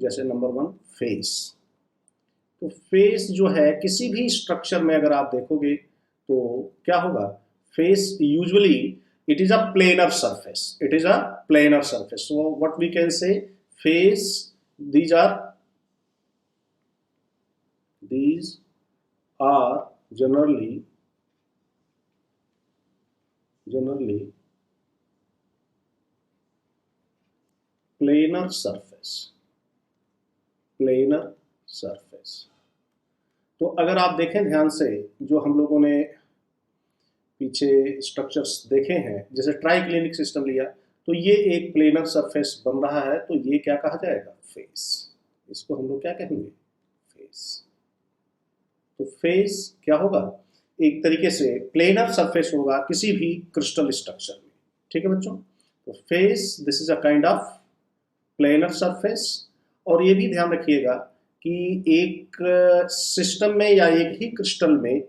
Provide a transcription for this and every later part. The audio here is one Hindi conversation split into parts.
जैसे नंबर 1 फेस। तो फेस जो है किसी भी स्ट्रक्चर में अगर आप देखोगे तो क्या होगा, face usually it is a planar surface, it is a planar surface. So what we can say, face, these are these are generally planar surface, planar surface। तो अगर आप देखें ध्यान से, जो हम लोगों ने पीछे स्ट्रक्चर्स देखे हैं, जैसे ट्राइक्लिनिक सिस्टम लिया, तो ये एक प्लेनर सरफेस बन रहा है, तो ये क्या कहा जाएगा, फेस। इसको हम लोग क्या कहेंगे, फेस। तो फेस क्या होगा, एक तरीके से प्लेनर सरफेस होगा किसी भी क्रिस्टल स्ट्रक्चर में। ठीक है बच्चों, तो face this is a kind of planar surface. और ये भी ध्यान रखिएगा कि एक सिस्टम में या एक ही क्रिस्टल में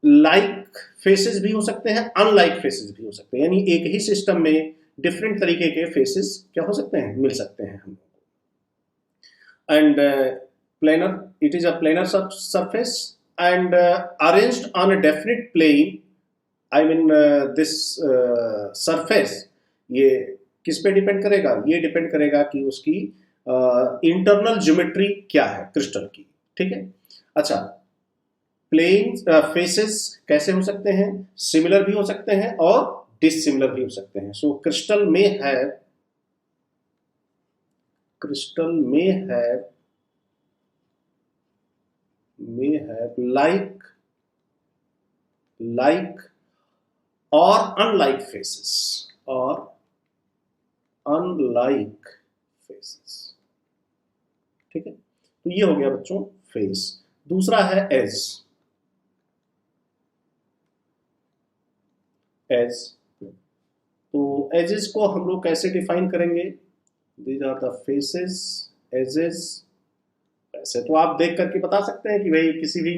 लाइक फेसेस भी हो सकते हैं, अनलाइक फेसेस भी हो सकते हैं, यानी एक ही सिस्टम में डिफरेंट तरीके के फेसेस क्या हो सकते हैं, मिल सकते हैं हम लोग। And planar, it is a planar surface and arranged on a definite plane। I mean this surface, ये किस पे डिपेंड करेगा, ये डिपेंड करेगा कि उसकी इंटरनल ज्योमेट्री क्या है क्रिस्टल की। ठीक है, अच्छा, प्लेन फेसेस कैसे हो सकते हैं, सिमिलर भी हो सकते हैं और डिसिमिलर भी हो सकते हैं। सो crystal may have like or unlike faces, ठीक है। तो ये हो गया बच्चों फेस। दूसरा है एज। तो एजेस को हम लोग कैसे डिफाइन करेंगे, these are the faces, edges. ऐसे तो आप देख करके बता सकते हैं कि भाई किसी भी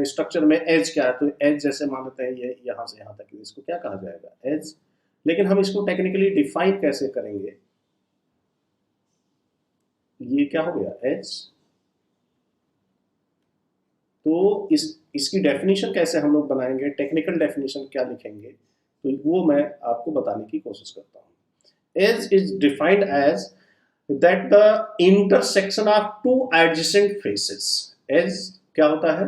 स्ट्रक्चर में एज क्या है, तो एज जैसे मान लेते हैं ये यहाँ से यहाँ तक, इसको क्या कहा जाएगा, एज। लेकिन हम इसको टेक्निकली डिफाइन कैसे करेंगे, ये क्या हो गया, एज। तो इसकी डेफिनेशन कैसे हम लोग बनाएंगे, टेक्निकल डेफिनेशन क्या लिखेंगे, तो वो मैं आपको बताने की कोशिश करता हूँ। Edge is defined as that the intersection of two adjacent faces। as क्या होता है,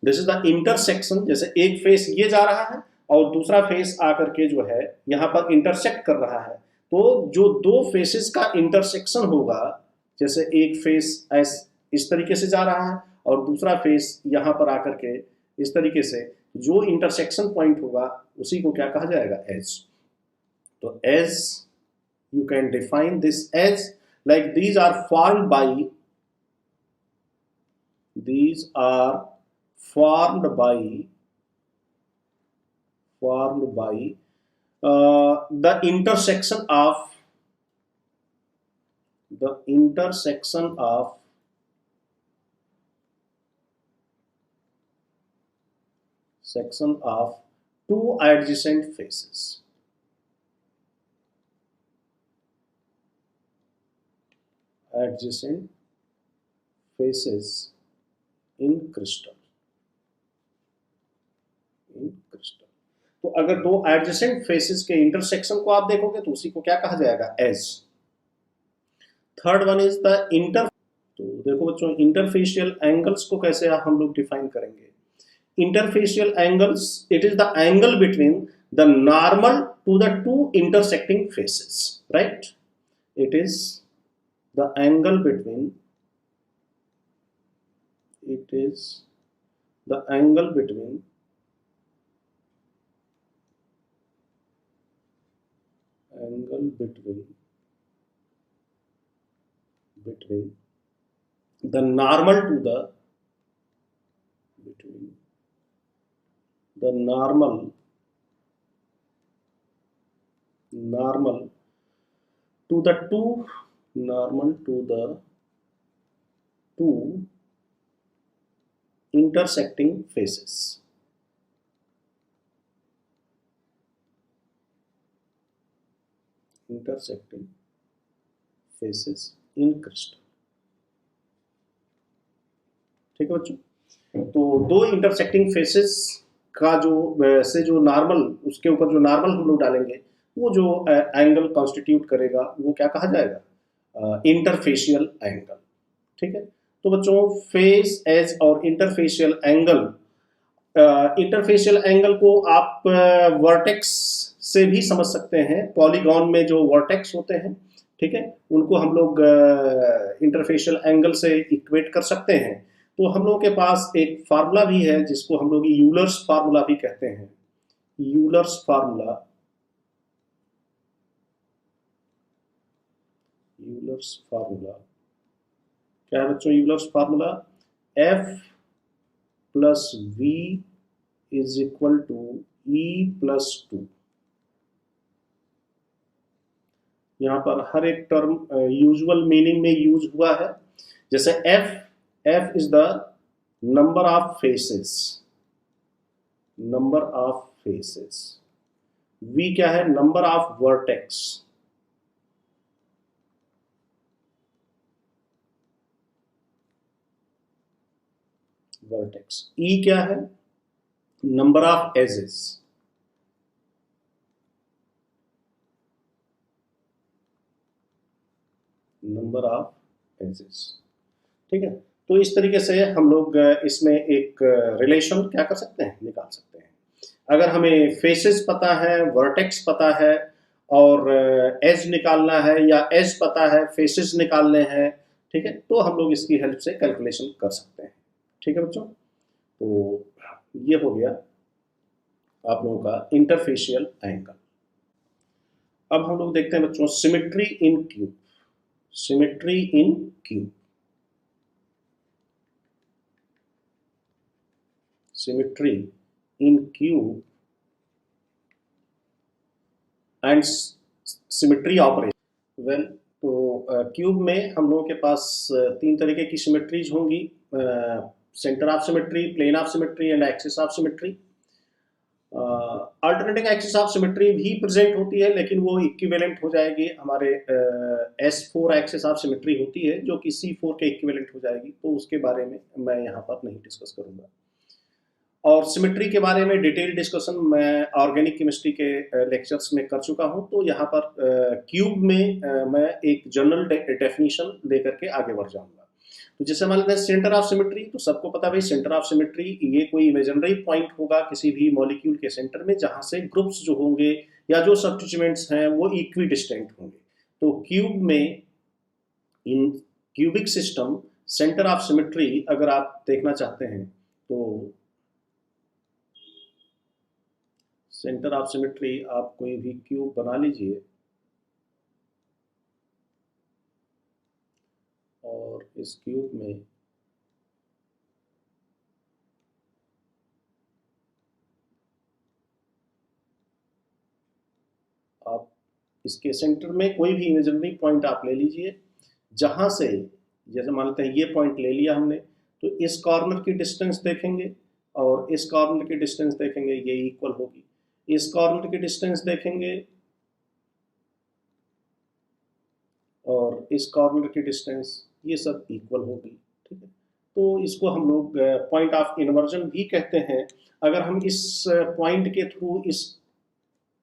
this is the intersection, जैसे एक फेस ये जा रहा है और दूसरा फेस आकर के जो है यहाँ पर इंटरसेक्ट कर रहा है, तो जो दो फेसेस का इंटरसेक्शन होगा, जैसे एक फेस इस तरीके से जा रहा है और दूसरा फेस यहाँ पर आकर के इस तरीके से, जो इंटरसेक्शन पॉइंट होगा उसी को क्या कहा जाएगा, एज। तो as you can define this as like these are formed by the intersection of two adjacent faces। adjacent faces in crystal। तो अगर दो एडजेसेंट फेसेस के इंटरसेक्शन को आप देखोगे तो उसी को क्या कहा जाएगा, edge. Third one is the inter. तो देखो बच्चों, इंटरफेशियल एंगल्स को कैसे हम लोग डिफाइन करेंगे। Interfacial angles, it is the angle between the normal to the two intersecting faces, right. इट इज the angle between the angle between the normal to the normal to the two intersecting faces। In crystal. ठीक है बच्चों, तो दो इंटरसेक्टिंग फेसेस का जो नॉर्मल, उसके ऊपर जो नॉर्मल हम लोग डालेंगे, वो जो एंगल कॉन्स्टिट्यूट करेगा वो क्या कहा जाएगा, इंटरफेशियल एंगल। ठीक है, तो बच्चों फेस एज और इंटरफेशियल एंगल, इंटरफेशियल एंगल को आप वर्टेक्स से भी समझ सकते हैं। पॉलीगॉन में जो वर्टेक्स होते हैं, ठीक है, उनको हम लोग इंटरफेशियल एंगल से इक्वेट कर सकते हैं। तो हम लोगों के पास एक फार्मूला भी है जिसको हम लोग यूलर्स फार्मूला भी कहते हैं। यूलर्स फार्मूला, यूलर्स फार्मूला क्या है बच्चों? Euler's formula F plus V is equal to E plus 2। यहाँ पर हर एक टर्म यूजुअल मीनिंग में यूज हुआ है। जैसे F is the number of faces, number of faces. V क्या है? Number of vertex. Vertex. E क्या है? Number of edges. Number of edges. ठीक है, तो इस तरीके से हम लोग इसमें एक रिलेशन क्या कर सकते हैं, निकाल सकते हैं। अगर हमें फेसेस पता है, वर्टेक्स पता है और एज निकालना है, या एज पता है, फेसेस निकालने हैं, ठीक है, तो हम लोग इसकी हेल्प से कैलकुलेशन कर सकते हैं। ठीक है बच्चों, तो ये हो गया आप लोगों का इंटरफेशियल एंगल। अब हम लोग देखते हैं बच्चों symmetry in cube. Symmetry in cube, symmetry in cube and symmetry operation. Well, तो क्यूब में हम लोगों के पास तीन तरीके की सिमेट्रीज होंगी, centre of symmetry, plane of symmetry and axis of symmetry. Alternating axis of symmetry भी प्रेजेंट होती है, लेकिन वो इक्विवेलेंट हो जाएगी हमारे S4 एक्सिस ऑफ सिमेट्री होती है, जो कि C4 के इक्विवेलेंट हो जाएगी, तो उसके बारे में मैं यहाँ पर नहीं डिस्कस करूँगा। और सिमेट्री के बारे में डिटेल डिस्कशन मैं ऑर्गेनिक केमिस्ट्री के लेक्चर्स में कर चुका हूँ, तो यहाँ पर क्यूब में मैं एक जनरल डेफिनेशन लेकर के आगे बढ़ जाऊँगा। तो जैसे मान लेते हैं सेंटर ऑफ सिमेट्री, तो सबको पता भाई सेंटर ऑफ सिमेट्री ये कोई इमेजिनरी पॉइंट होगा किसी भी मॉलिक्यूल के सेंटर में, जहाँ से ग्रुप्स जो होंगे या जो सब्स्टिट्यूएंट्स हैं वो इक्वी डिस्टेंट होंगे। तो क्यूब में, in cubic system, centre of symmetry अगर आप देखना चाहते हैं तो सेंटर ऑफ सिमेट्री आप कोई भी क्यूब बना लीजिए और इस क्यूब में आप इसके सेंटर में कोई भी इमेजिनरी पॉइंट आप ले लीजिए, जहां से, जैसे मान लेते हैं ये पॉइंट ले लिया हमने, तो इस कॉर्नर की डिस्टेंस देखेंगे और इस कॉर्नर की डिस्टेंस देखेंगे, ये इक्वल होगी। इस कॉर्नर की डिस्टेंस देखेंगे और इस कॉर्नर की डिस्टेंस, ये सब इक्वल होगी। ठीक है, तो इसको हम लोग पॉइंट ऑफ इन्वर्जन भी कहते हैं। अगर हम इस पॉइंट के थ्रू इस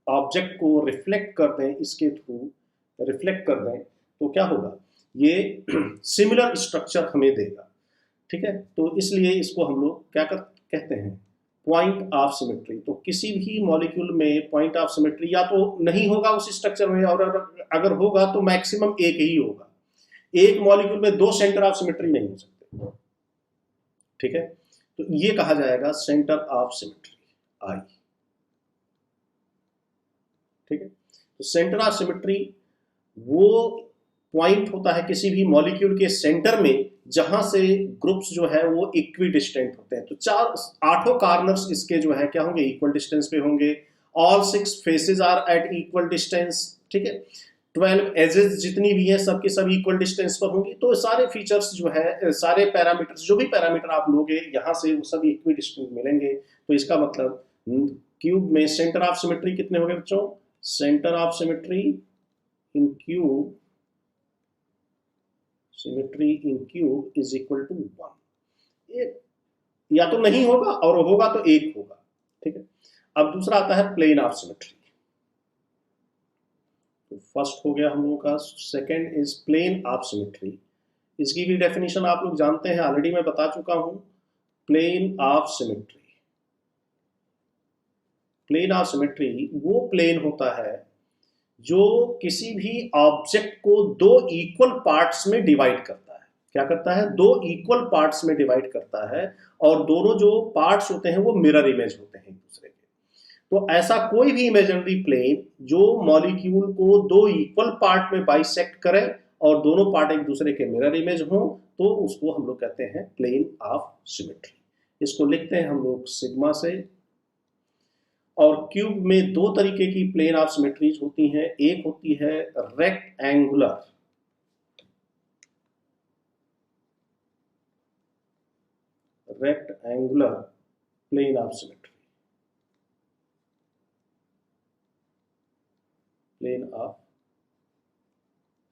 ऑब्जेक्ट को रिफ्लेक्ट कर दें, इसके थ्रू रिफ्लेक्ट कर दें, तो क्या होगा, ये सिमिलर स्ट्रक्चर हमें देगा। ठीक है, तो इसलिए इसको हम लोग क्या कहते हैं, पॉइंट ऑफ सिमेट्री। तो किसी भी मॉलिक्यूल में पॉइंट ऑफ सिमेट्री या तो नहीं होगा उस स्ट्रक्चर में, और अगर होगा तो मैक्सिमम एक ही होगा। एक मॉलिक्यूल में दो सेंटर ऑफ सिमेट्री नहीं हो सकते। ठीक है, तो ये कहा जाएगा सेंटर ऑफ सिमेट्री, आई। ठीक है, तो सेंटर ऑफ सिमेट्री वो पॉइंट होता है किसी भी मॉलिक्यूल के सेंटर में जहां से ग्रुप्स जो है वो इक्वी डिस्टेंट होते हैं। तो आठों कॉर्नर्स इसके जो है क्या होंगे, इक्वल डिस्टेंस पे होंगे। All 6 faces are at equal distance. ठीक है, 12 एजेस जितनी भी हैं सबके सब इक्वल डिस्टेंस पर होंगी। तो सारे फीचर्स जो है, सारे पैरामीटर्स, जो भी पैरामीटर आप लोगे यहाँ से, वो सब इक्वी डिस्टेंट मिलेंगे। तो इसका मतलब क्यूब में सेंटर ऑफ सिमेट्री कितने हो गए बच्चों? Centre of symmetry in cube symmetry in cube is equal to 1। या तो नहीं होगा और होगा तो 1 होगा, ठीक है। अब दूसरा आता है प्लेन ऑफ सिमेट्री। तो फर्स्ट हो गया हम लोगों का, second is plane of symmetry. इसकी भी डेफिनेशन आप लोग जानते हैं, ऑलरेडी मैं बता चुका हूं। Plane of symmetry, plane of symmetry वो प्लेन होता है जो किसी भी ऑब्जेक्ट को दो इक्वल पार्ट्स में डिवाइड करता है। क्या करता है? दो इक्वल पार्ट्स में डिवाइड करता है, और दोनों जो पार्ट्स होते हैं वो मिरर इमेज होते हैं एक दूसरे के। तो ऐसा कोई भी इमेजिनरी प्लेन जो मॉलिक्यूल को दो इक्वल पार्ट में बाइसेक्ट करे और दोनों पार्ट एक दूसरे के मिरर इमेज हो, तो उसको हम लोग कहते हैं प्लेन ऑफ सिमेट्री। इसको लिखते हैं हम लोग सिग्मा से। और क्यूब में दो तरीके की प्लेन ऑफ सिमेट्रीज होती हैं। एक होती है rectangular, rectangular plane of symmetry, plane of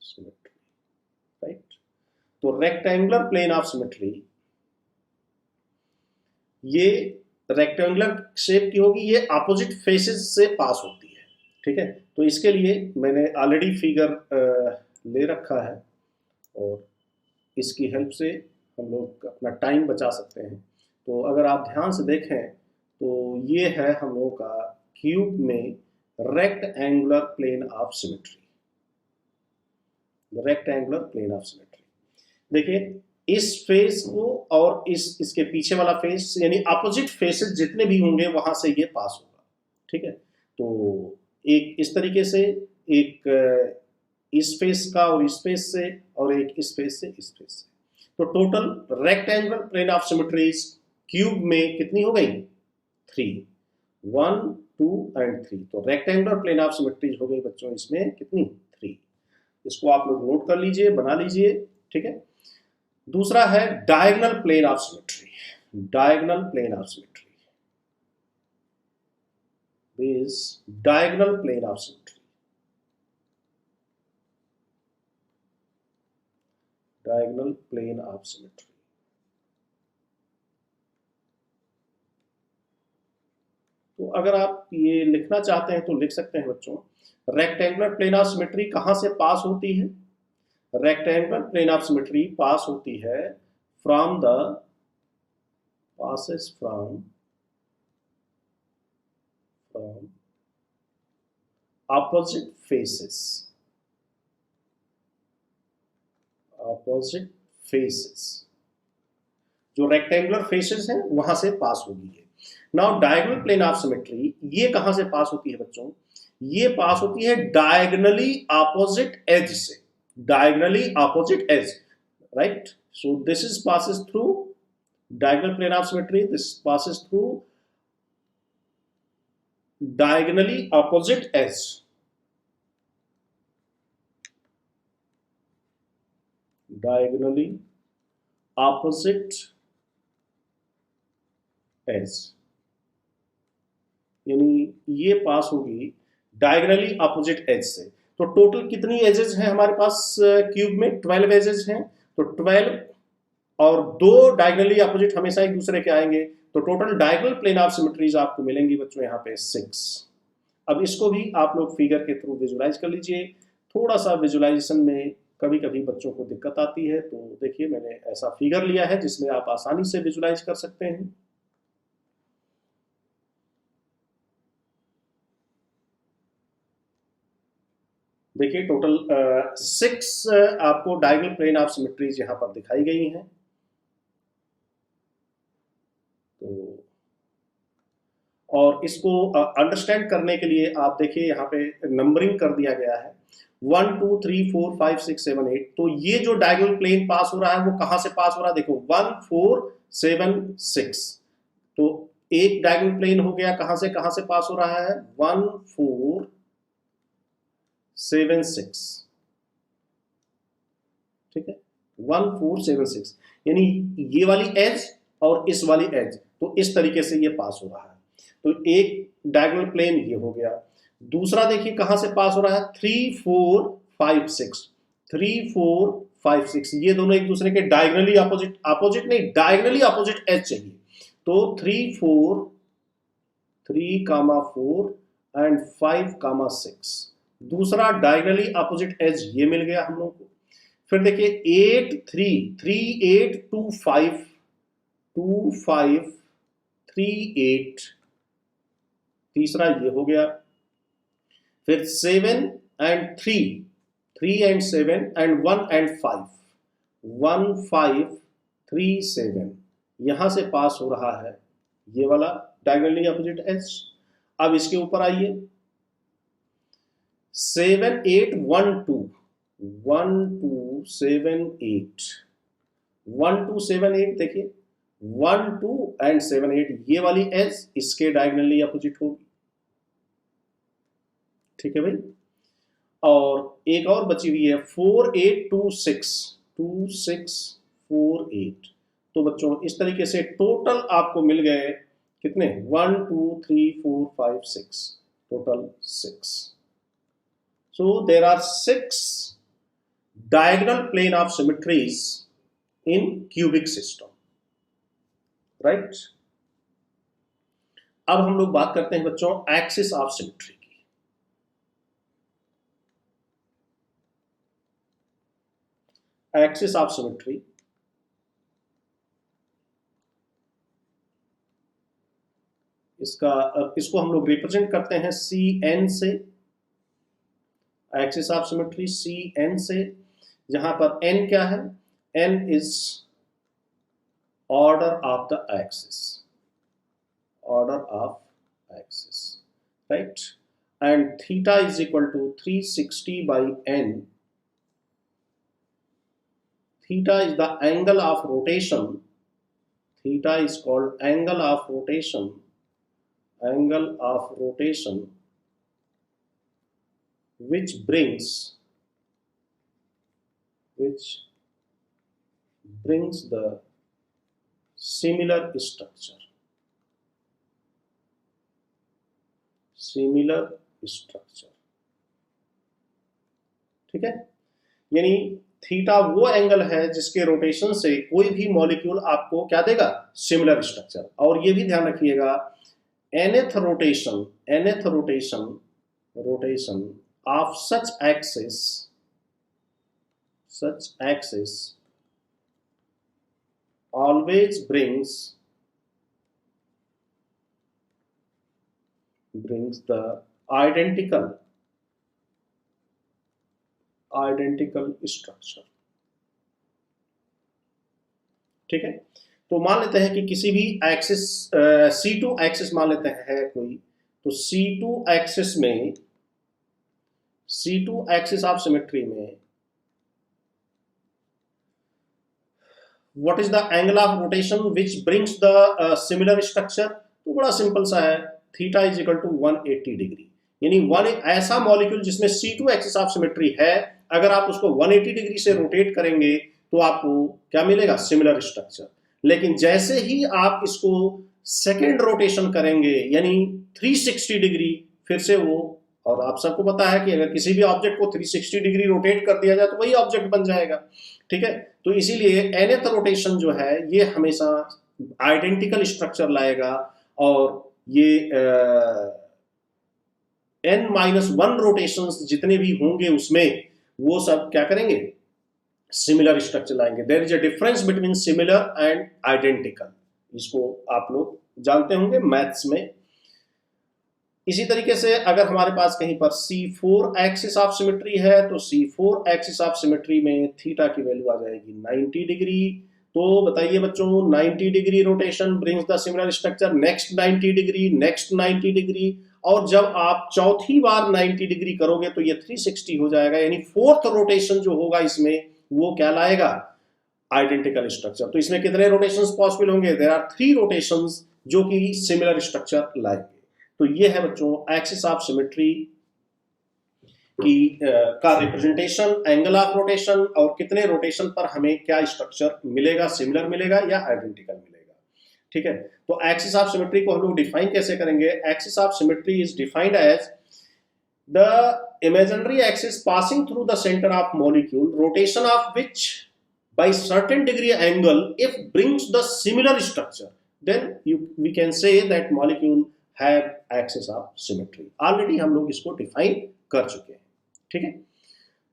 symmetry, right. तो रेक्टेंगुलर प्लेन ऑफ सिमेट्री ये रेक्टेंगुलर शेप की होगी, ये अपोजिट फेसेस से पास होती है, ठीक है। तो इसके लिए मैंने ऑलरेडी फिगर ले रखा है, और इसकी हेल्प से हम लोग अपना टाइम बचा सकते हैं। तो अगर आप ध्यान से देखें तो ये है हम लोगों का क्यूब में rectangular plane of symmetry, rectangular plane of symmetry. देखिए इस फेस को और इसके पीछे वाला फेस, यानी अपोजिट फेसेस जितने भी होंगे वहां से ये पास होगा, ठीक है। तो एक इस तरीके से, एक इस फेस का और इस फेस से, और एक इस फेस से इस फेस से। तो total rectangular plane of symmetries cube में कितनी हो गई? 3, 1, 2 एंड 3। तो रेक्टेंगुलर प्लेन ऑफ सिमेट्रीज हो गई बच्चों इसमें कितनी? 3। इसको आप लोग नोट कर लीजिए, बना लीजिए, ठीक है। दूसरा है diagonal plane of symmetry, diagonal plane of symmetry is diagonal plane of symmetry, diagonal plane of symmetry. तो अगर आप ये लिखना चाहते हैं तो लिख सकते हैं बच्चों। रेक्टेंगुलर प्लेन ऑफ सिमेट्री कहां से पास होती है? Rectangular plane of symmetry pass होती है from the, passes from opposite faces, opposite faces, जो रेक्टेंगुलर फेसेस हैं वहां से पास होगी है। Now diagonal plane of symmetry ये कहां से पास होती है बच्चों? ये पास होती है डायगोनली ऑपोजिट एज से, diagonally opposite edge, right? So this is passes through diagonal plane of symmetry. This passes through diagonally opposite edge. Diagonally opposite edge, यानी ये पास होगी डायगोनली अपोजिट एज से। तो टोटल कितनी एजेस हैं हमारे पास क्यूब में? 12 एजेस हैं। तो 12 और 2 डायगोनली अपोजिट हमेशा एक दूसरे के आएंगे, तो total diagonal plane of symmetries आपको मिलेंगी बच्चों यहाँ पे 6। अब इसको भी आप लोग फिगर के थ्रू विजुलाइज कर लीजिए। थोड़ा सा विजुलाइजेशन में कभी कभी बच्चों को दिक्कत आती है, तो देखिए मैंने ऐसा फिगर लिया है जिसमें आप आसानी से विजुलाइज कर सकते हैं। देखिए टोटल 6 आपको डायगोनल प्लेन ऑफ सिमेट्रीज यहाँ पर दिखाई गई हैं। तो और इसको अंडरस्टैंड करने के लिए आप देखिए यहाँ पे नंबरिंग कर दिया गया है 1 2 3 4 5 6 7 8। तो ये जो डायगोनल प्लेन पास हो रहा है वो कहाँ से पास हो रहा है? देखो 1 4 7 6। तो एक डायगोनल प्लेन हो गया, कहाँ से पास हो रहा है? 1 4 7 6, ठीक है। 1 4 7 6, यानी ये वाली एज और इस वाली एज, तो इस तरीके से ये पास हो रहा है। तो एक डायगोनल प्लेन ये हो गया। दूसरा देखिए कहां से पास हो रहा है? 3 4 5 6, 3 4 5 6, ये दोनों एक दूसरे के डायगनली अपोजिट, अपोजिट नहीं डायगनली अपोजिट एज चाहिए। तो 3 4 3, 4 एंड 5, 6, दूसरा डायगनली अपोजिट एज ये मिल गया हम लोग को। फिर देखिए 8 3 3 8 2 5 2 5 3 8, तीसरा ये हो गया। फिर 7 एंड 3 3 एंड 7 एंड 1 एंड 5 1 5 3 7, यहां से पास हो रहा है ये वाला डायगनली अपोजिट एज। अब इसके ऊपर आइए 7 8 1 2 1 2 7 8 1 2 7 8, देखिए 1 2 एंड 7 8, ये वाली एज इसके डायगनली अपोजिट होगी। ठीक है भाई। और एक और बची हुई है 4 8 2 6 2 6 4 8। तो बच्चों इस तरीके से टोटल आपको मिल गए कितने, 1 2 3 4 5 6, total 6। So there are 6 diagonal plane of symmetries in cubic system, right? अब हम लोग बात करते हैं बच्चों एक्सिस ऑफ सिमेट्री की। एक्सिस ऑफ सिमेट्री इसको हम लोग रिप्रेजेंट करते हैं CN से, एक्सिस ऑफ सिमेट्री CN से, जहां पर N क्या है, N is order of the axis, order of axis, right. And theta is equal to 360 by N। Theta is the angle of rotation, theta is called angle of rotation, angle of rotation which brings the similar structure, ठीक है। यानी थीटा वो एंगल है जिसके रोटेशन से कोई भी मॉलिक्यूल आपको क्या देगा, सिमिलर स्ट्रक्चर। और ये भी ध्यान रखिएगा nth rotation of such axis always brings the identical structure, ठीक है। तो मान लेते हैं कि किसी भी एक्सिस C2 एक्सिस मान लेते हैं कोई, तो C2 एक्सिस ऑफ सिमेट्री में what is the angle of rotation which brings the similar structure. तो बड़ा सिंपल सा है, theta is equal to 180 degree. यानी ऐसा मॉलिक्यूल जिसमें C2 एक्सिस ऑफ सिमेट्री है, अगर आप उसको 180 डिग्री से रोटेट करेंगे तो आपको क्या मिलेगा, सिमिलर स्ट्रक्चर। लेकिन जैसे ही आप इसको सेकेंड रोटेशन करेंगे यानी 360 डिग्री, फिर से वो, और आप सबको पता है कि अगर किसी भी ऑब्जेक्ट को 360 डिग्री रोटेट कर दिया जाए तो वही ऑब्जेक्ट बन जाएगा, ठीक है। तो इसीलिए nth रोटेशन जो है ये हमेशा आइडेंटिकल स्ट्रक्चर लाएगा, और ये n-1 रोटेशंस जितने भी होंगे उसमें वो सब क्या करेंगे, सिमिलर स्ट्रक्चर लाएंगे। There is a difference between similar and identical, इसको आप लोग जानते होंगे मैथ्स में। इसी तरीके से अगर हमारे पास कहीं पर C4 एक्सिस ऑफ सिमेट्री है, तो C4 एक्सिस ऑफ सिमेट्री में थीटा की वैल्यू आ जाएगी 90 डिग्री। तो बताइए बच्चों, 90 degree rotation brings the similar structure, next 90 degree, next 90 degree, और जब आप चौथी बार 90 डिग्री करोगे तो ये 360 हो जाएगा। यानी फोर्थ रोटेशन जो होगा इसमें वो क्या लाएगा, आइडेंटिकल स्ट्रक्चर। तो इसमें कितने रोटेशंस पॉसिबल होंगे, देयर आर 3 रोटेशंस जो कि सिमिलर स्ट्रक्चर लाएंगे। तो ये है बच्चों एक्सिस ऑफ सिमेट्री की का रिप्रेजेंटेशन, एंगल ऑफ रोटेशन, और कितने रोटेशन पर हमें क्या स्ट्रक्चर मिलेगा, सिमिलर मिलेगा या आइडेंटिकल मिलेगा, ठीक है। तो एक्सिस ऑफ सिमेट्री को हम लोग डिफाइन कैसे करेंगे, axis of symmetry is defined as the imaginary axis passing through the center of molecule, rotation of which by certain degree angle if brings the similar structure, then we can say that molecule have axis of symmetry. Already हम लोग इसको डिफाइन कर चुके हैं, ठीक है।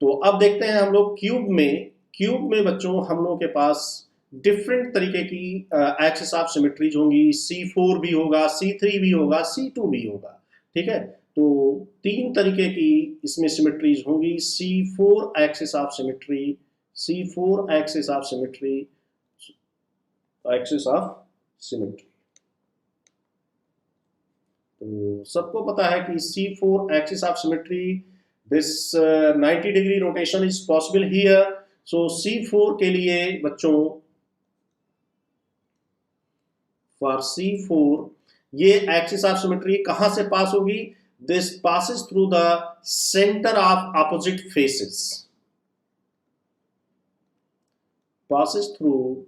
तो अब देखते हैं हम लोग क्यूब में बच्चों हम लोगों के पास डिफरेंट तरीके की एक्सिस ऑफ सिमेट्रीज होंगी। C4 भी होगा, C3 भी होगा, C2 भी होगा, ठीक है। तो तीन तरीके की इसमें सिमेट्रीज होंगी। C4 axis of symmetry, C4 axis of symmetry, axis of symmetry. तो सबको पता है कि C4 axis of symmetry, this 90 degree rotation is possible here. So C4 के लिए बच्चों, फॉर C4 ये एक्सिस ऑफ सिमेट्री कहां से पास होगी? This passes through the centre of opposite faces, passes through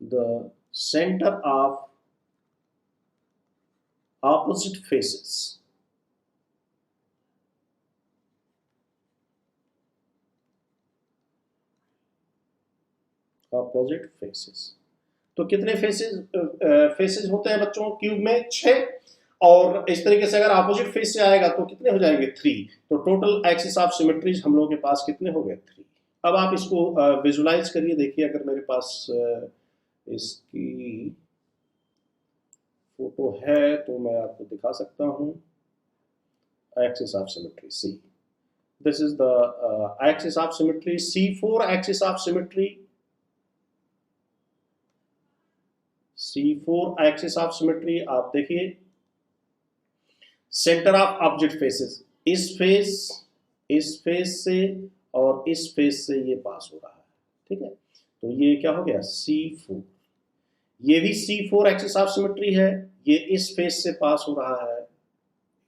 the center of opposite faces. Opposite faces. तो कितने फेसेस होते हैं बच्चों क्यूब में? 6। और इस तरीके से अगर ऑपोजिट फेस से आएगा तो कितने हो जाएंगे? 3। तो टोटल एक्सिस ऑफ सिमेट्रीज हम लोगों के पास कितने हो गए? 3। अब आप इसको विजुलाइज करिए। देखिए अगर मेरे पास इसकी फोटो है तो मैं आपको दिखा सकता हूं। Axis of symmetry C, this is the axis of symmetry, C4 axis of symmetry, C4 axis of symmetry. आप देखिए सेंटर ऑफ ऑब्जेक्ट फेसेस, इस फेस से और इस फेस से ये पास हो रहा है, ठीक है। तो ये क्या हो गया? C4। ये भी C4 एक्सिस ऑफ सिमेट्री है, ये इस फेस से पास हो रहा है,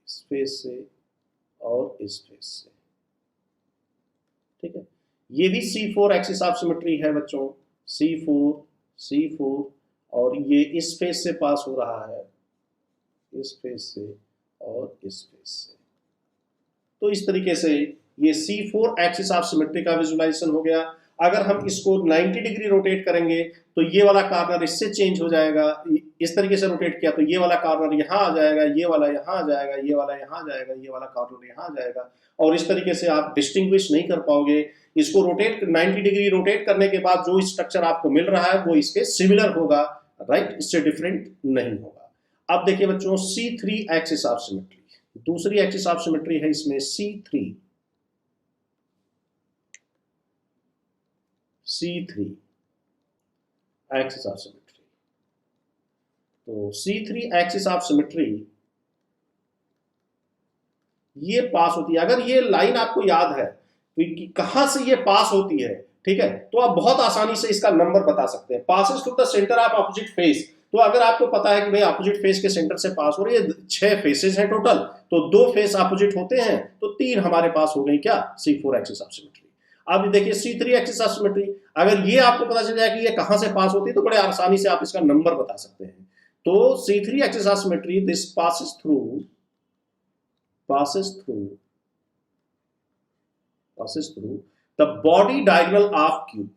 इस फेस से और इस फेस से, ठीक है। ये भी C4 एक्सिस ऑफ सिमेट्री है बच्चों, C4 और ये इस फेस से पास हो रहा है, इस फेस से और इस फेस से। तो इस तरीके से ये C4 एक्सिस ऑफ सिमेट्री का विजुलाइजेशन हो गया। अगर हम इसको 90 डिग्री रोटेट करेंगे तो ये वाला कॉर्नर इससे चेंज हो जाएगा। इस तरीके से रोटेट किया तो ये वाला कॉर्नर यहाँ आ जाएगा, ये वाला यहाँ आ जाएगा, ये वाला यहाँ आ जाएगा, ये वाला कॉर्नर यहाँ आ जाएगा। और इस तरीके से आप डिस्टिंग्विश नहीं कर पाओगे। इसको रोटेट 90 डिग्री रोटेट करने के बाद जो स्ट्रक्चर आपको मिल रहा है वो इसके सिमिलर होगा, राइट, इससे डिफरेंट नहीं होगा। अब देखिए बच्चों C3 एक्सिस ऑफ सिमेट्री, दूसरी एक्सिस ऑफ सिमेट्री है इसमें C3 एक्सिस ऑफ सिमेट्री। तो C3 एक्सिस ऑफ सिमेट्री ये पास होती है। अगर ये लाइन आपको याद है कि कहां से ये पास होती है, ठीक है, तो आप बहुत आसानी से इसका नंबर बता सकते हैं। Passes through the centre of opposite face. तो अगर आपको पता है कि भाई ऑपोजिट फेस के सेंटर से पास हो रही है, 6 फेसेस हैं टोटल, तो 2 फेस ऑपोजिट होते हैं, तो 3 हमारे पास हो गई क्या? C4 axis of symmetry. अब देखिए C3 एक्सिस ऑफ सिमेट्री, अगर ये आपको पता चल जाए कि ये कहां से पास होती है तो बड़े आसानी से आप इसका नंबर बता सकते हैं। तो C3 axis of symmetry, this passes through the body diagonal of cube,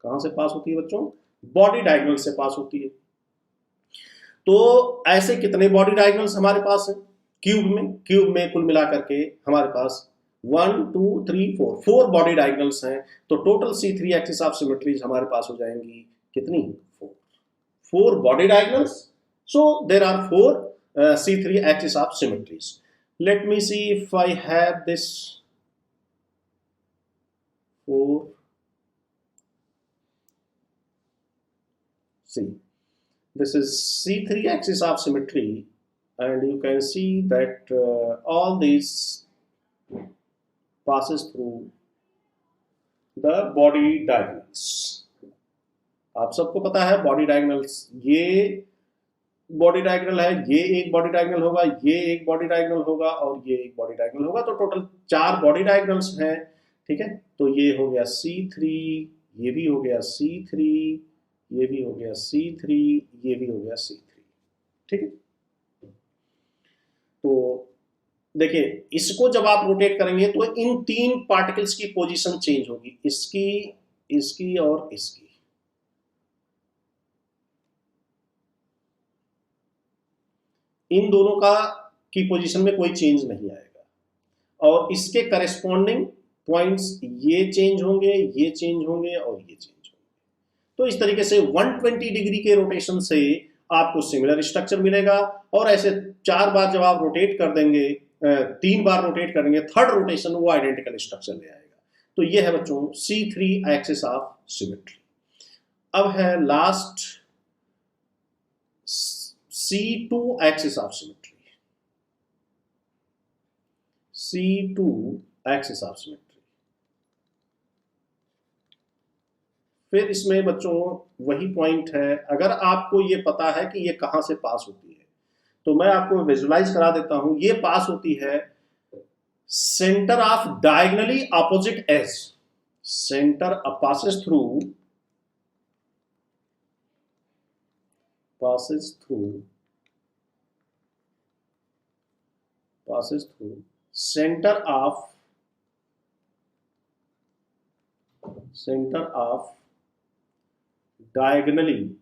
कहां से पास होती है बच्चों? बॉडी डायगोनल से पास होती है। तो ऐसे कितने बॉडी डायगोनल्स हमारे पास है क्यूब में कुल मिलाकर के हमारे पास 1 2 3 4 बॉडी डायगोनल्स हैं। तो total C3 axis of symmetries हमारे पास हो जाएंगी कितनी? 4 body diagonals. So there are 4 C3 axis of symmetries. Let me see if I have this 4. See, this is C3 axis of symmetry, and you can see that all these passes through the body diagonals. आप सबको पता है बॉडी डायगोनल्स, ये बॉडी डायगोनल है, ये एक बॉडी डायगोनल होगा, ये एक बॉडी डायगोनल होगा और ये एक बॉडी डायगोनल होगा। तो टोटल 4 बॉडी डायगोनल्स हैं, ठीक है। तो ये हो गया C3, ये भी हो गया C3, ये भी हो गया C3, ये भी हो गया C3, ठीक है। तो देखिए, इसको जब आप रोटेट करेंगे तो इन तीन पार्टिकल्स की पोजीशन चेंज होगी, इसकी, इसकी और इसकी। इन दोनों का की पोजीशन में कोई चेंज नहीं आएगा, और इसके करेस्पॉन्डिंग पॉइंट्स ये चेंज होंगे, ये चेंज होंगे और ये चेंज होंगे। तो इस तरीके से 120 डिग्री के रोटेशन से आपको सिमिलर स्ट्रक्चर मिलेगा, और ऐसे 4 बार जब आप रोटेट कर देंगे, 3 बार रोटेट करेंगे, थर्ड रोटेशन वो आइडेंटिकल स्ट्रक्चर ले आएगा। तो ये है बच्चों C3 एक्सिस ऑफ सिमेट्री। अब है last C2 axis of symmetry. C2 axis of symmetry. फिर इसमें बच्चों वही पॉइंट है, अगर आपको ये पता है कि ये कहां से पास होती है, तो मैं आपको विजुलाइज करा देता हूं। ये पास होती है centre of diagonally opposite edge, centre passes through center of diagonally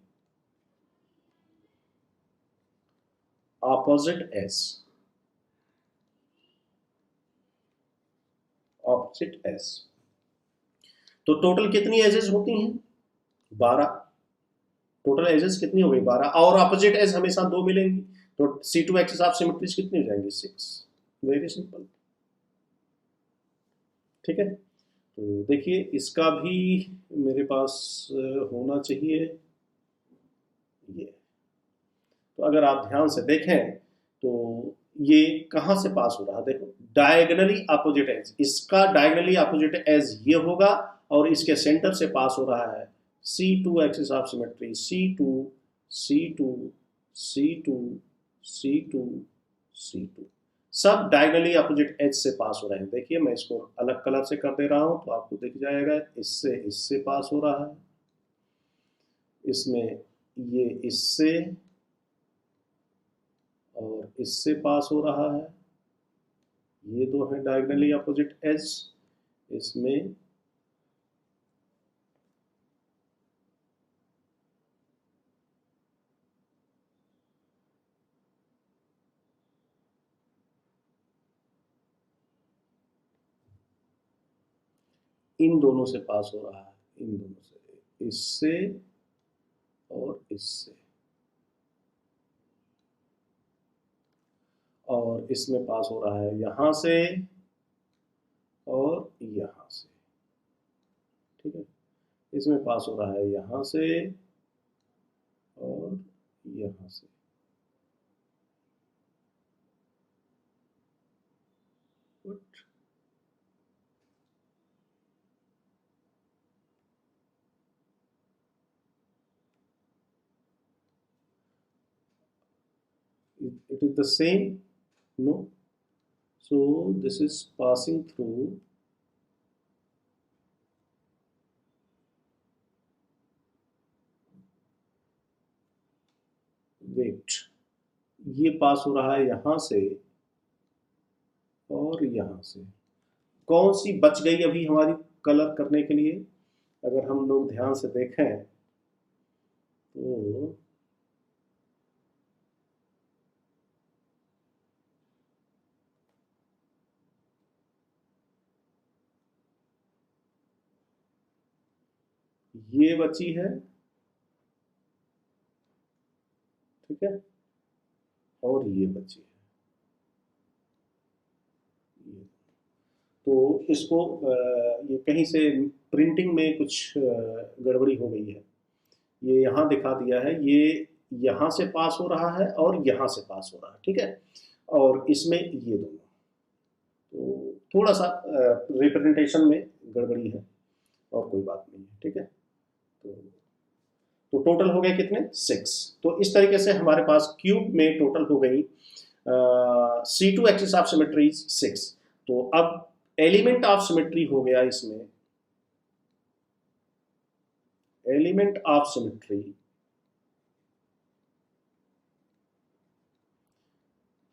opposite S, तो टोटल कितनी एजेस होती हैं? 12। टोटल एजेस कितनी हो गई? 12, और अपोजिट एज हमेशा 2 मिलेंगी, तो C2 एक्सिस ऑफ सिमेट्रीज कितनी हो जाएंगी? 6। वेरी सिंपल, ठीक है। तो देखिए, इसका भी मेरे पास होना चाहिए ये। तो अगर आप ध्यान से देखें तो ये कहां से पास हो रहा है? देखो, डायगनली अपोजिट एज, इसका डायगनली अपोजिट एज ये होगा, और इसके सेंटर से पास हो रहा है C2 axis of symmetry, C2 C2 C2 C2 C2, सब डायगनली अपोजिट एज से पास हो रहे हैं। देखिए, मैं इसको अलग कलर से कर दे रहा हूं तो आपको दिख जाएगा, इससे पास हो रहा है, इसमें ये इससे और इससे पास हो रहा है, ये दो है डायगनली अपोजिट एज। इसमें इन दोनों से पास हो रहा है, इन दोनों से, इससे और इससे, और इसमें पास हो रहा है यहां से और यहां से, ठीक है। इसमें पास हो रहा है यहां से और यहां से। It is the same, no, so this is passing through wait, ये पास हो रहा है यहां से और यहां से। कौन सी बच गई अभी हमारी कलर करने के लिए? अगर हम लोग ध्यान से देखें तो ये बची है, ठीक है, और ये बची है। तो इसको ये कहीं से प्रिंटिंग में कुछ गड़बड़ी हो गई है। ये यहाँ दिखा दिया है, ये यहाँ से पास हो रहा है और यहाँ से पास हो रहा है, ठीक है, और इसमें ये दोनों, तो थोड़ा सा रिप्रेजेंटेशन में गड़बड़ी है, और कोई बात नहीं है, ठीक है। तो टोटल हो गए कितने? 6। तो इस तरीके से हमारे पास क्यूब में टोटल हो गई C2 एक्सिस ऑफ सिमेट्री 6। तो अब एलिमेंट ऑफ सिमेट्री हो गया इसमें एलिमेंट ऑफ सिमेट्री,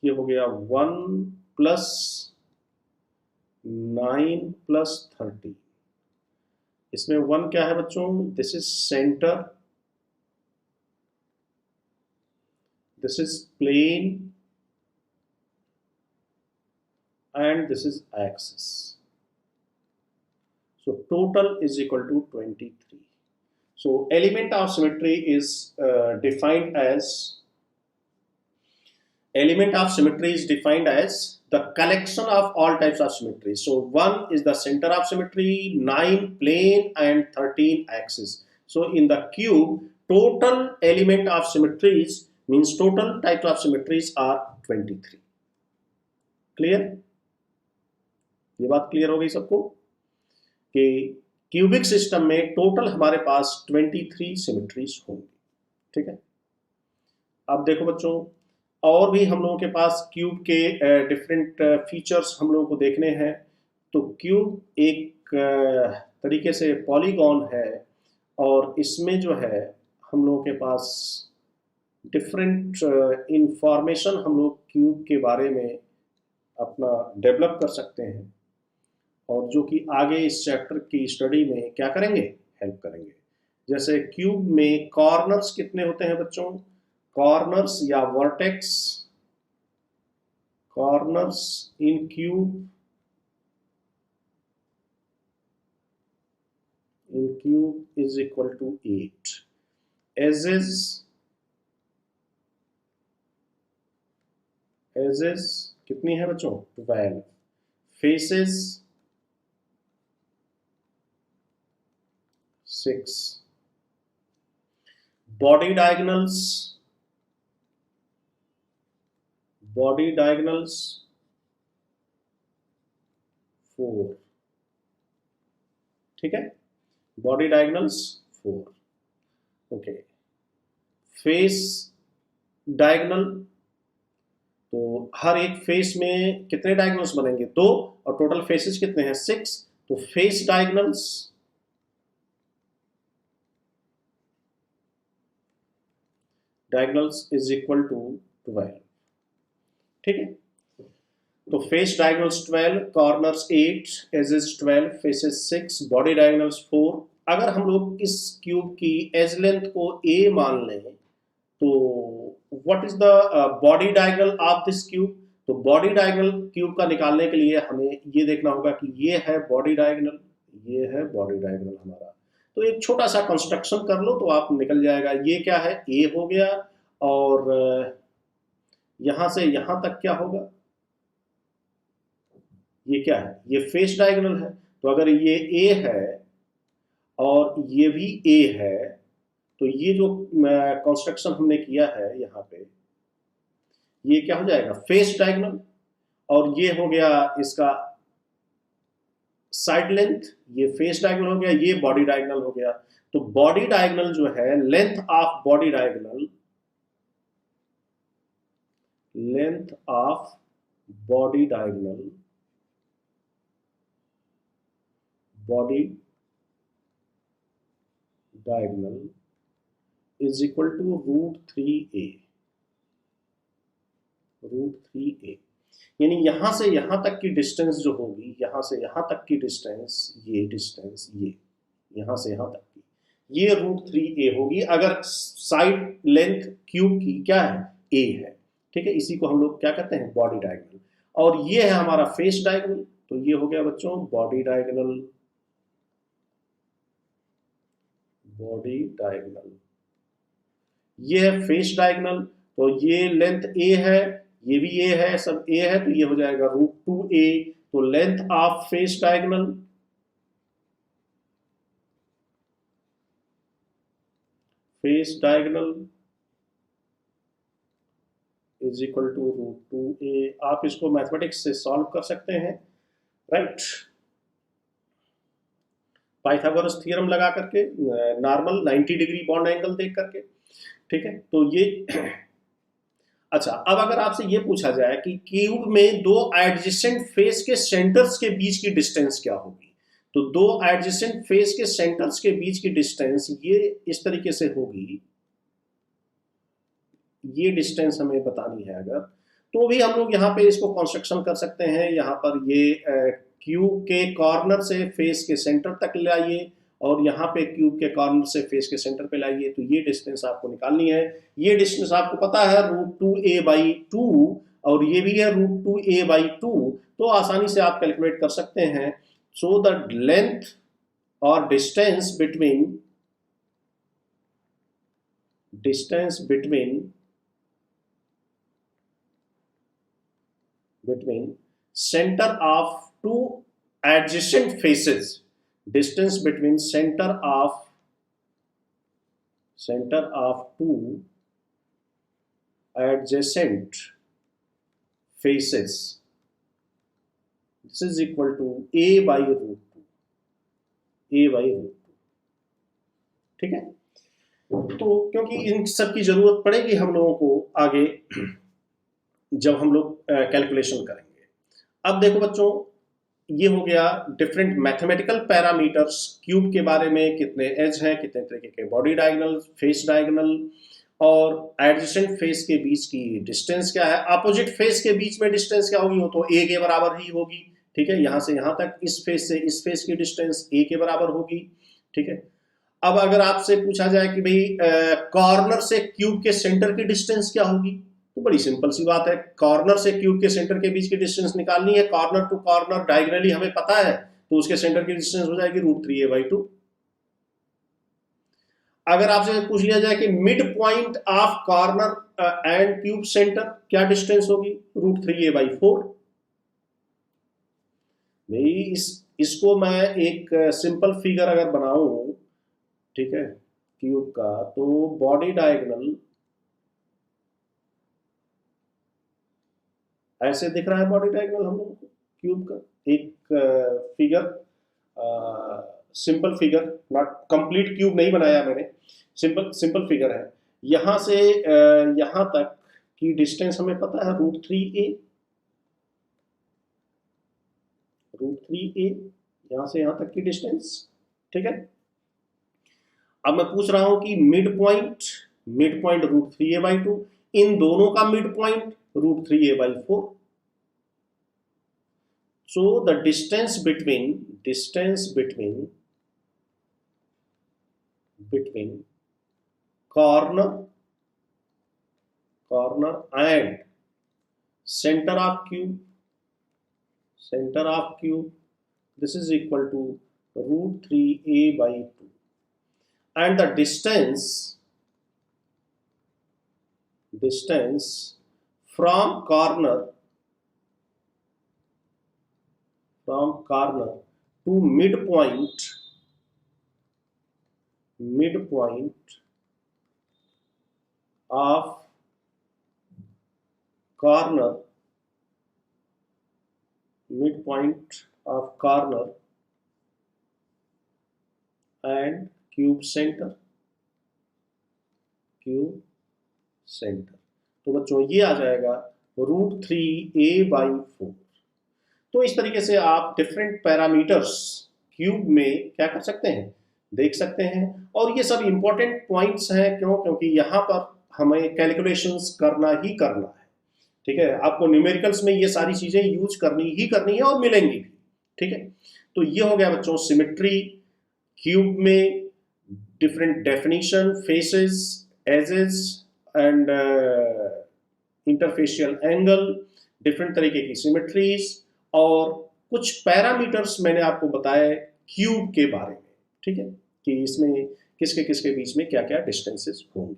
ये हो गया 1 प्लस 9 प्लस 30। इसमें 1 क्या है बच्चों? This is centre, this is plane, and this is axis. So total is equal to 23. So element of symmetry is defined as the collection of all types of symmetry. So 1 is the center of symmetry, 9 plane, and 13 axis. So in the cube, total element of symmetries means total types of symmetries are 23. Clear? ये बात क्लियर हो गई सबको कि क्यूबिक सिस्टम में टोटल हमारे पास 23 सिमेट्रीज होंगी। ठीक है, अब देखो बच्चों, और भी हम लोगों के पास क्यूब के डिफरेंट फीचर्स हम लोगों को देखने हैं। तो क्यूब एक तरीके से पॉलीगॉन है, और इसमें जो है हम लोगों के पास डिफरेंट इंफॉर्मेशन हम लोग क्यूब के बारे में अपना डेवलप कर सकते हैं, और जो कि आगे इस चैप्टर की स्टडी में क्या करेंगे, हेल्प करेंगे। जैसे क्यूब में कॉर्नर्स कितने होते हैं बच्चों? कॉर्नर्स या vertex, corners in cube is equal to 8. Edges कितनी है बच्चों? 12. फेसेस 6. Body diagonals 4. ठीक है, body diagonals 4. Okay, face diagonal, तो हर एक फेस में कितने डायगोनल्स बनेंगे? 2, और टोटल फेसेस कितने हैं? 6. तो face diagonals is equal to 12. ठीक है, तो face diagonals 12, corners 8, edges 12, faces 6, body diagonals 4। अगर हम लोग इस क्यूब की एज लेंथ को a मान लें, तो what is the body diagonal of this cube? तो बॉडी डायगोनल क्यूब का निकालने के लिए हमें ये देखना होगा कि ये है बॉडी डायगोनल, ये है बॉडी डायगोनल हमारा। तो एक छोटा सा कंस्ट्रक्शन कर लो तो आप निकल जाएगा। ये क्या है? a हो गया, और यहां से यहां तक क्या होगा? ये क्या है? ये फेस डायगोनल है। तो अगर ये a है और ये भी a है, तो ये जो कंस्ट्रक्शन हमने किया है यहाँ पे, ये क्या हो जाएगा? Face diagonal. और ये हो गया इसका साइड लेंथ, ये फेस डायगोनल हो गया, ये बॉडी डायगोनल हो गया। तो बॉडी डायगोनल जो है, length of body diagonal, length of body diagonal, body diagonal is equal to √3a, √3a। यानी यहां से यहां तक की डिस्टेंस जो होगी, यहां से यहां तक की डिस्टेंस, ये डिस्टेंस, ये यहां से यहां तक की, ये √3a होगी अगर साइड लेंथ क्यूब की क्या है? a है। ठीक है, इसी को हम लोग क्या कहते हैं? Body diagonal. और ये है हमारा फेस डायगोनल। तो ये हो गया बच्चों बॉडी डायगोनल, बॉडी डायगोनल। ये है फेस डायगोनल। तो ये लेंथ a है, ये भी a है, सब a है, तो ये हो जाएगा √2a। तो length of face diagonal, face diagonal is equal to √2a। आप इसको मैथमेटिक्स से सॉल्व कर सकते हैं, राइट? पाइथागोरस थ्योरम लगा करके, नॉर्मल 90 डिग्री बॉन्ड एंगल देख करके। ठीक है, तो ये अच्छा, अब अगर आपसे ये पूछा जाए कि क्यूब में 2 एडजेसेंट फेस के सेंटर्स के बीच की डिस्टेंस क्या होगी, तो दो एडजेसेंट फेस के सेंटर्स के बीच की डिस्टेंस ये इस तरीके से होगी, ये डिस्टेंस हमें बतानी है अगर, तो भी हम लोग यहाँ पे इसको कंस्ट्रक्शन कर सकते हैं। यहाँ पर ये क्यूब के कॉर्नर से फेस के सेंटर तक लाइए और यहाँ पे क्यूब के कॉर्नर से फेस के सेंटर पे लाइए, तो ये डिस्टेंस आपको निकालनी है। ये डिस्टेंस आपको पता है √2a/2 और ये भी है √2a/2, तो आसानी से आप कैलकुलेट कर सकते हैं। सो द लेंथ और distance between center of two adjacent faces, distance between center of two adjacent faces, this is equal to a/√2, ठीक है। तो क्योंकि इन सब की जरूरत पड़ेगी हम लोगों को आगे जब हम लोग कैलकुलेशन करेंगे। अब देखो बच्चों, ये हो गया डिफरेंट मैथमेटिकल पैरामीटर्स क्यूब के बारे में, कितने एज हैं, कितने तरीके के बॉडी डायगोनल, फेस डायगोनल और एडजेसेंट फेस के बीच की डिस्टेंस क्या है, अपोजिट फेस के बीच में डिस्टेंस क्या होगी, वो तो ए के बराबर ही होगी, ठीक है। यहाँ से यहाँ तक इस फेस से इस फेस की डिस्टेंस ए के बराबर होगी, ठीक है। अब अगर आपसे पूछा जाए कि भाई कॉर्नर से क्यूब के सेंटर की डिस्टेंस क्या होगी, तो बड़ी सिंपल सी बात है, कॉर्नर से क्यूब के सेंटर के बीच की डिस्टेंस निकालनी है। कॉर्नर टू कॉर्नर डायगोनली हमें पता है, तो उसके सेंटर की डिस्टेंस हो जाएगी √3a/2। अगर आपसे पूछ लिया जाए कि mid point of corner and cube centre क्या डिस्टेंस होगी, √3a/4। भाई इसको मैं एक सिंपल फिगर अगर बनाऊं, ठीक है, क्यूब का, तो बॉडी डायगोनल ऐसे दिख रहा है, बॉडी डायगोनल हम लोगों को क्यूब का एक figure, simple figure, not complete cube नहीं बनाया मैंने, सिंपल फिगर है। यहाँ से यहाँ तक की डिस्टेंस हमें पता है √3a, यहाँ से यहाँ तक की डिस्टेंस, ठीक है। अब मैं पूछ रहा हूं कि मिड पॉइंट √3a/2, इन दोनों का mid point √3a/4। So the distance between corner and center of cube, this is equal to √3a/2, and the distance from corner to midpoint of corner and cube center। तो बच्चों ये आ जाएगा √3a/4। तो इस तरीके से आप डिफरेंट पैरामीटर्स क्यूब में क्या कर सकते हैं, देख सकते हैं। और ये सब इंपॉर्टेंट पॉइंट्स हैं, क्योंकि यहाँ पर हमें कैलकुलेशंस करना ही करना है, ठीक है। आपको न्यूमेरिकल्स में ये सारी चीजें यूज करनी है और मिलेंगी भी, ठीक है। तो ये हो गया बच्चों सिमेट्री क्यूब में, different definition, faces, edges and interfacial angle, different तरीके की सिमेट्रीज और कुछ पैरामीटर्स मैंने आपको बताए क्यूब के बारे में, ठीक है, कि इसमें किसके बीच में क्या क्या डिस्टेंसेस होंगी।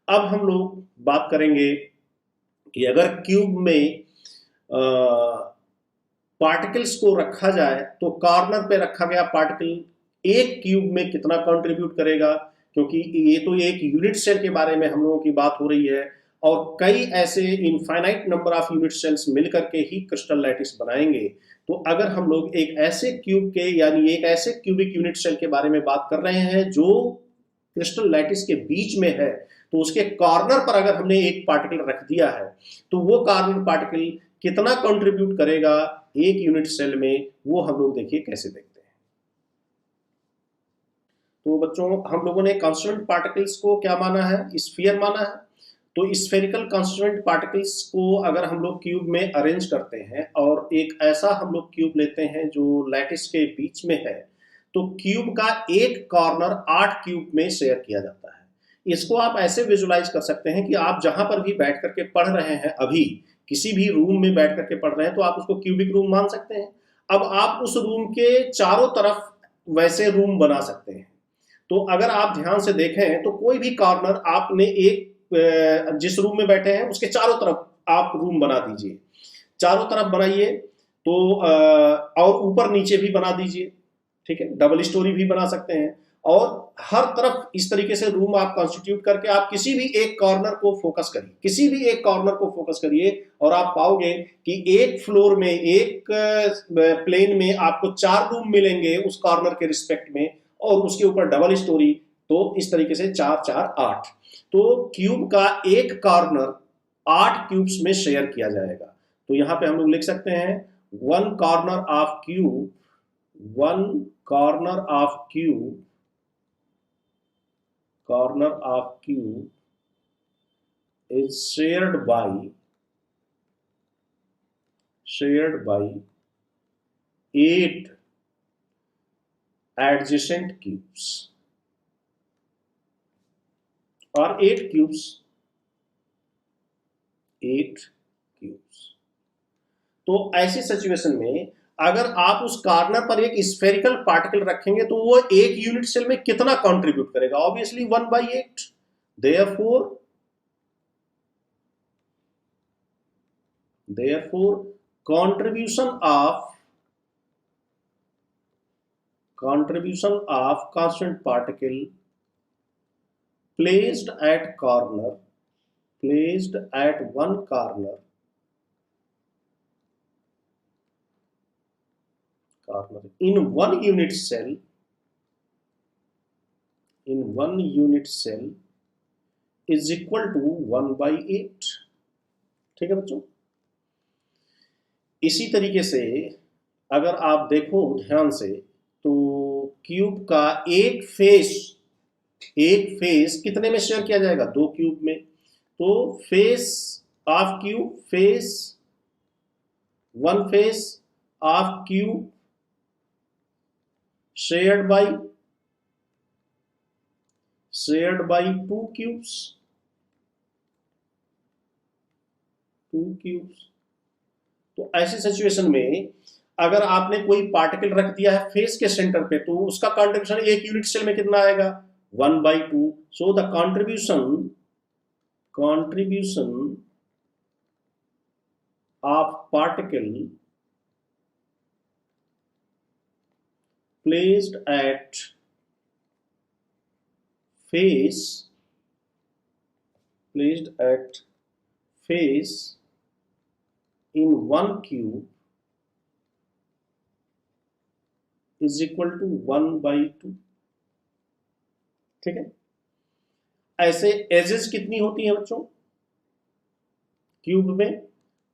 अब हम लोग बात करेंगे कि अगर क्यूब में पार्टिकल्स को रखा जाए तो कॉर्नर पे रखा गया पार्टिकल एक क्यूब में कितना कंट्रीब्यूट करेगा, क्योंकि ये तो एक यूनिट सेल के बारे में हम लोगों की बात हो रही है और कई ऐसे infinite number of unit cells मिलकर के ही क्रिस्टल लैटिस बनाएंगे। तो अगर हम लोग एक ऐसे क्यूब के यानी एक ऐसे क्यूबिक यूनिट सेल के बारे में बात कर रहे हैं जो क्रिस्टल लैटिस के बीच में है, तो उसके कॉर्नर पर अगर हमने एक पार्टिकल रख दिया है तो वो कॉर्नर पार्टिकल कितना कंट्रीब्यूट करेगा एक यूनिट सेल में, वो हम लोग देखिए कैसे देखते हैं। तो बच्चों हम लोगों ने कॉन्स्टिट्यूएंट पार्टिकल्स को क्या माना है, स्फीयर माना है। तो स्फेरिकल कॉन्स्टिट्यूएंट पार्टिकल्स को अगर हम लोग क्यूब में अरेंज करते हैं और एक ऐसा हम लोग क्यूब लेते हैं जो लैटिस के बीच में है, तो क्यूब का एक कॉर्नर 8 क्यूब में शेयर किया जाता है। इसको आप ऐसे विजुलाइज कर सकते हैं कि आप जहां पर भी बैठ करके पढ़ रहे हैं, अभी किसी भी रूम में बैठ करके पढ़ रहे हैं, तो आप उसको क्यूबिक रूम मान सकते हैं। अब आप उस रूम के चारों तरफ वैसे रूम बना सकते हैं। तो अगर आप ध्यान से देखें तो कोई भी कॉर्नर आपने एक जिस रूम में बैठे हैं उसके चारों तरफ आप रूम बना दीजिए, चारों तरफ बनाइए। तो और ऊपर नीचे भी बना दीजिए, ठीक है, डबल स्टोरी भी बना सकते हैं। और हर तरफ इस तरीके से रूम आप कॉन्स्टिट्यूट करके आप किसी भी एक कॉर्नर को फोकस करिए, किसी भी एक कॉर्नर को फोकस करिए, और आप पाओगे कि एक फ्लोर में, एक प्लेन में आपको 4 रूम मिलेंगे उस कॉर्नर के रिस्पेक्ट में, और उसके ऊपर डबल स्टोरी। तो इस तरीके से 4 4 8। तो क्यूब का एक कॉर्नर 8 क्यूब्स में शेयर किया जाएगा। तो यहां पे हम लोग लिख सकते हैं one corner of cube, one corner of cube, corner of cube is shared by 8 adjacent cubes or 8 cubes, 8 cubes। तो ऐसी सिचुएशन में अगर आप उस कॉर्नर पर एक स्फेरिकल पार्टिकल रखेंगे तो वो एक यूनिट सेल में कितना कंट्रीब्यूट करेगा, obviously 1/8। therefore contribution of constant particle placed at one corner in one unit cell is equal to 1/8। ठीक है बच्चों। इसी तरीके से अगर आप देखो ध्यान से तो क्यूब का एक फेस कितने में शेयर किया जाएगा, 2 क्यूब में। तो face of cube, one face of cube shared by 2 cubes, 2 cubes। तो ऐसी सिचुएशन में अगर आपने कोई पार्टिकल रख दिया है फेस के सेंटर पे, तो उसका कंट्रीब्यूशन एक यूनिट सेल में कितना आएगा, 1/2। So the contribution of particle placed at face in one cube is equal to 1/2। ठीक है। ऐसे एजेस कितनी होती हैं बच्चों क्यूब में,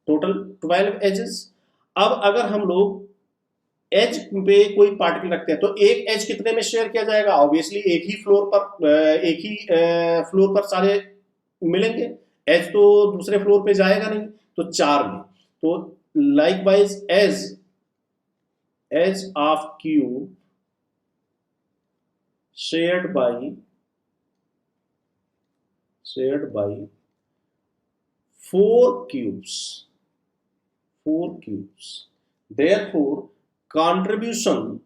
टोटल 12 एजेस। अब अगर हम लोग एज पे कोई पार्टिकल रखते हैं तो एक एज कितने में शेयर किया जाएगा, ऑब्वियसली एक ही फ्लोर पर सारे मिलेंगे, एज तो दूसरे फ्लोर पे जाएगा नहीं, तो 4 में। तो likewise edge of cube shared by 4 cubes, therefore contribution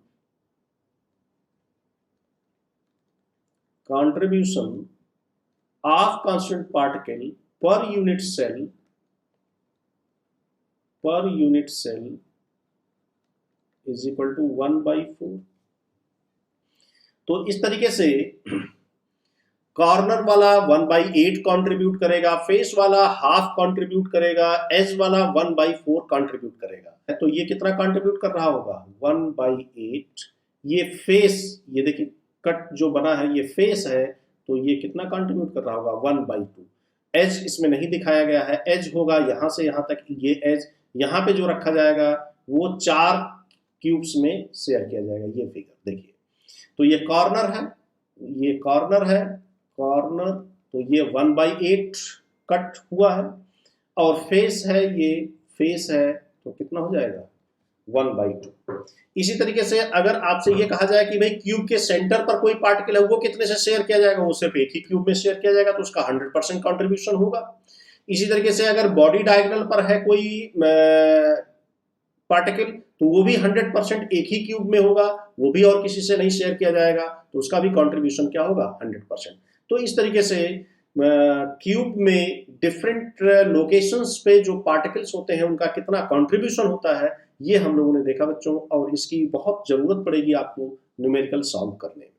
of constant particle per unit cell is equal to 1/4। तो इस तरीके से कॉर्नर वाला 1/8 कंट्रीब्यूट करेगा, फेस वाला हाफ कंट्रीब्यूट करेगा, एज वाला 1/4 कंट्रीब्यूट करेगा। तो ये कितना कंट्रीब्यूट कर रहा होगा, 1/8। ये फेस, ये देखिए कट जो बना है ये फेस है, तो ये कितना कंट्रीब्यूट कर रहा होगा, 1/2। एज इसमें नहीं दिखाया गया है, एज होगा यहां से यहां तक, ये एज यहां पे जो रखा जाएगा वो 4 क्यूब्स में शेयर किया जाएगा। ये फिगर देखिए, तो ये कॉर्नर है, ये कॉर्नर है, कॉर्नर, तो ये 1/8 कट हुआ है, और फेस है, ये फेस है, तो कितना हो जाएगा 1/2। इसी तरीके से अगर आपसे ये कहा जाए कि भाई क्यूब के सेंटर पर कोई पार्टिकल है, वो कितने से शेयर किया जाएगा, वो सिर्फ एक ही क्यूब में शेयर किया जाएगा, तो उसका 100% कॉन्ट्रीब्यूशन होगा। इसी तरीके से अगर बॉडी डायगोनल पर है कोई पार्टिकल, तो वो भी 100% एक ही क्यूब में होगा, वो भी और किसी से नहीं शेयर किया जाएगा, तो उसका भी कॉन्ट्रीब्यूशन क्या होगा 100%। तो इस तरीके से क्यूब में डिफरेंट लोकेशंस पे जो पार्टिकल्स होते हैं उनका कितना कंट्रीब्यूशन होता है, ये हम लोगों ने देखा बच्चों, और इसकी बहुत ज़रूरत पड़ेगी आपको न्यूमेरिकल सॉल्व करने में।